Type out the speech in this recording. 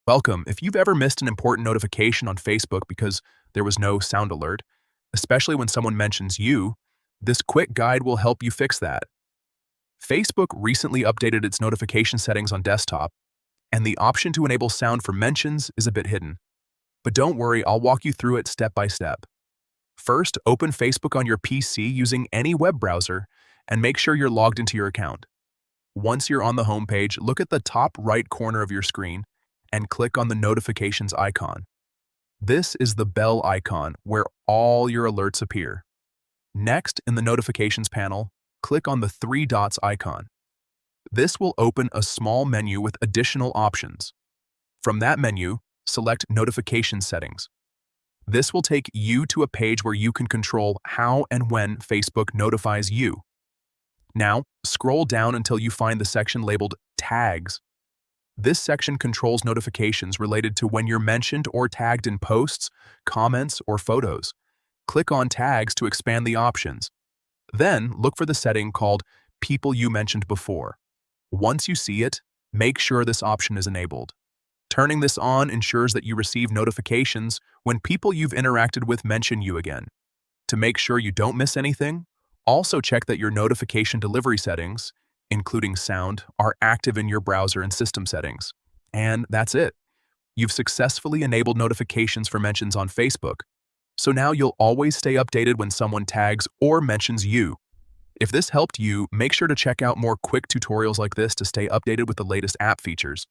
Welcome. If you've ever missed an important notification on Facebook because there was no sound alert, especially when someone mentions you, this quick guide will help you fix that. Facebook recently updated its notification settings on desktop, and the option to enable sound for mentions is a bit hidden. But don't worry, I'll walk you through it step by step. First, open Facebook on your PC using any web browser and make sure you're logged into your account. Once you're on the home page, look at the top right corner of your screen and click on the notifications icon. This is the bell icon where all your alerts appear. Next, in the notifications panel, click on the three dots icon. This will open a small menu with additional options. From that menu, select Notification Settings. This will take you to a page where you can control how and when Facebook notifies you. Now, scroll down until you find the section labeled Tags. This section controls notifications related to when you're mentioned or tagged in posts, comments, or photos. Click on Tags to expand the options. Then, look for the setting called People You Mentioned Before. Once you see it, make sure this option is enabled. Turning this on ensures that you receive notifications when people you've interacted with mention you again. To make sure you don't miss anything, also check that your notification delivery settings, including sound, are active in your browser and system settings. And that's it. You've successfully enabled notifications for mentions on Facebook. So now you'll always stay updated when someone tags or mentions you. If this helped you, make sure to check out more quick tutorials like this to stay updated with the latest app features.